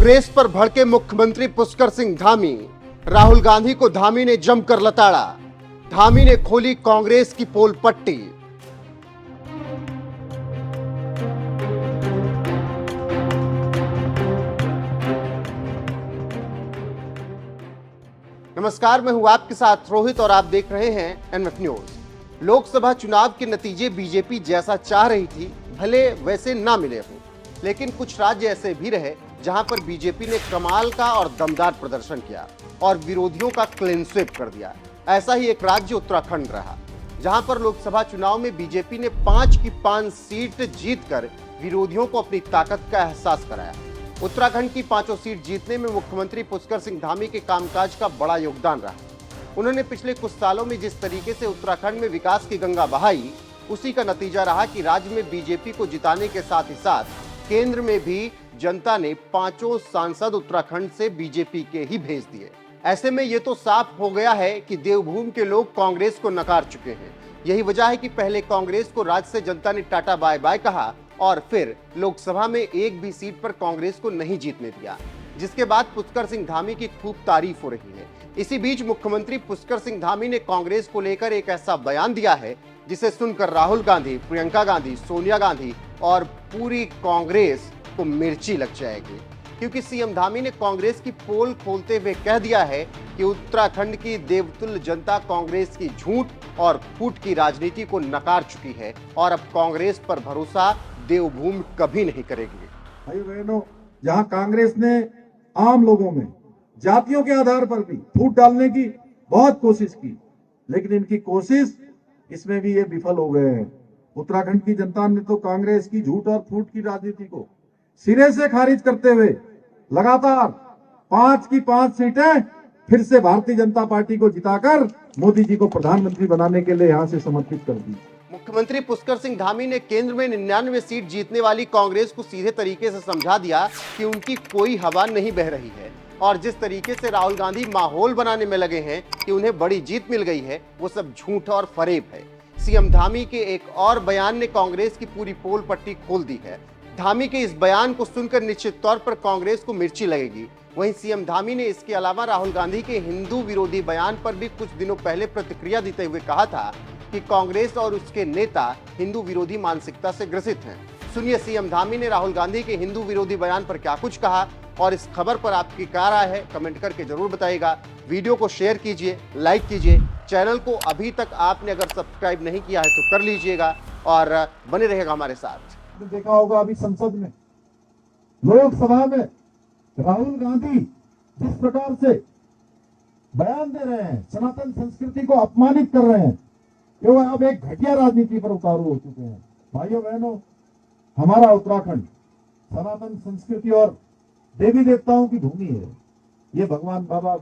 कांग्रेस पर भड़के मुख्यमंत्री पुष्कर सिंह धामी। राहुल गांधी को धामी ने जमकर लताड़ा। धामी ने खोली कांग्रेस की पोल पट्टी। नमस्कार, मैं हूं आपके साथ रोहित और आप देख रहे हैं एनएफ न्यूज। लोकसभा चुनाव के नतीजे बीजेपी जैसा चाह रही थी भले वैसे ना मिले हों, लेकिन कुछ राज्य ऐसे भी रहे जहां पर बीजेपी ने कमाल का और दमदार प्रदर्शन किया और विरोधियों का क्लीन स्वीप कर दिया। ऐसा ही एक राज्य उत्तराखंड रहा, जहां पर लोकसभा चुनाव में बीजेपी ने 5 की 5 सीट जीतकर विरोधियों को अपनी ताकत का एहसास कराया। उत्तराखंड की 5 सीट जीतने में मुख्यमंत्री पुष्कर सिंह धामी के कामकाज का बड़ा योगदान रहा। उन्होंने पिछले कुछ सालों में जिस तरीके से उत्तराखंड में विकास की गंगा बहाई, उसी का नतीजा रहा कि राज्य में बीजेपी को जिताने के साथ ही साथ केंद्र में भी जनता ने 5 सांसद उत्तराखंड से बीजेपी के ही भेज दिए। ऐसे में ये तो साफ हो गया है कि देवभूमि के लोग कांग्रेस को नकार चुके हैं। यही वजह है कि पहले कांग्रेस को राज्य से जनता ने टाटा बाय बाय कहा और फिर लोकसभा में एक भी सीट पर कांग्रेस को नहीं जीतने दिया, जिसके बाद पुष्कर सिंह धामी की खूब तारीफ हो रही है। इसी बीच मुख्यमंत्री पुष्कर सिंह धामी ने कांग्रेस को लेकर एक ऐसा बयान दिया है जिसे सुनकर राहुल गांधी, प्रियंका गांधी, सोनिया गांधी और पूरी कांग्रेस को मिर्ची लग जाएगी, क्योंकि सीएम धामी ने कांग्रेस की पोल खोलते हुए कह दिया है कि उत्तराखंड की देवतुल्य जनता कांग्रेस की झूठ और फूट की राजनीति को नकार चुकी है और अब कांग्रेस पर भरोसा देवभूमि कभी नहीं करेगी। भाई बहनों, जहां कांग्रेस ने आम लोगों में जातियों के आधार पर भी फूट डालने की बहुत कोशिश की, लेकिन इनकी कोशिश इसमें भी ये विफल हो गए हैं। उत्तराखंड की जनता ने तो कांग्रेस की झूठ और फूट की राजनीति को सिरे से खारिज करते हुए लगातार 5 की 5 सीटें फिर से भारतीय जनता पार्टी को जिताकर मोदी जी को प्रधानमंत्री बनाने के लिए यहां से समर्पित कर दी। मुख्यमंत्री पुष्कर सिंह धामी ने केंद्र में 99 सीट जीतने वाली कांग्रेस को सीधे तरीके से समझा दिया कि उनकी कोई हवा नहीं बह रही है और जिस तरीके से राहुल गांधी माहौल बनाने में लगे हैं कि उन्हें बड़ी जीत मिल गई है, वो सब झूठ और फरेब है। सीएम धामी के एक और बयान ने कांग्रेस की पूरी पोल पट्टी खोल दी है। धामी के इस बयान को सुनकर निश्चित तौर पर कांग्रेस को मिर्ची लगेगी। वहीं सीएम धामी ने इसके अलावा राहुल गांधी के हिंदू विरोधी बयान पर भी कुछ दिनों पहले प्रतिक्रिया देते हुए कहा था कि कांग्रेस और उसके नेता हिंदू विरोधी मानसिकता से ग्रसित हैं। सुनिए सीएम धामी ने राहुल गांधी के हिंदू विरोधी बयान पर क्या कुछ कहा और इस खबर पर आपकी क्या राय है, कमेंट करके जरूर बताइएगा। वीडियो को शेयर कीजिए, लाइक कीजिए। चैनल को अभी तक आपने अगर सब्सक्राइब नहीं किया है तो कर लीजिएगा और बने रहेगा हमारे साथ। देखा होगा अभी संसद में, लोकसभा में राहुल गांधी जिस प्रकार से बयान दे रहे हैं, सनातन संस्कृति को अपमानित कर रहे हैं, कि वो अब एक घटिया राजनीति पर उतारू हो चुके हैं। भाइयों बहनों, हमारा उत्तराखंड सनातन संस्कृति और देवी देवताओं की भूमि है। ये भगवान बाबा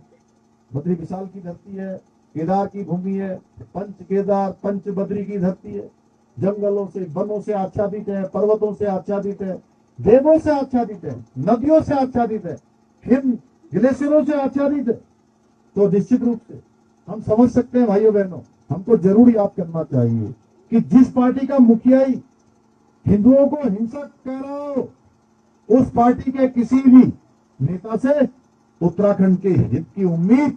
बद्री विशाल की धरती है, केदार की भूमि है, पंच केदार पंच बद्री की धरती है। जंगलों से, वनों से आच्छादित है, पर्वतों से आच्छादित है, देवों से आच्छादित है, नदियों से आच्छादित है, हिम ग्लेशियरों से आच्छादित है। तो निश्चित रूप से हम समझ सकते हैं भाइयों बहनों, हमको जरूर याद करना चाहिए कि जिस पार्टी का मुखियाई हिंदुओं को हिंसक कह रहा हो, उस पार्टी के किसी भी नेता से उत्तराखंड के हित की उम्मीद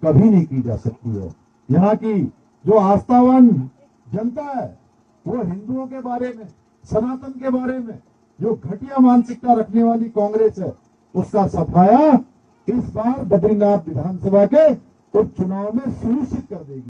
कभी नहीं की जा सकती है। यहाँ की जो आस्थावान जनता है, वो हिंदुओं के बारे में, सनातन के बारे में जो घटिया मानसिकता रखने वाली कांग्रेस है, उसका सफाया इस बार बद्रीनाथ विधानसभा के उपचुनाव में सुनिश्चित कर देगी।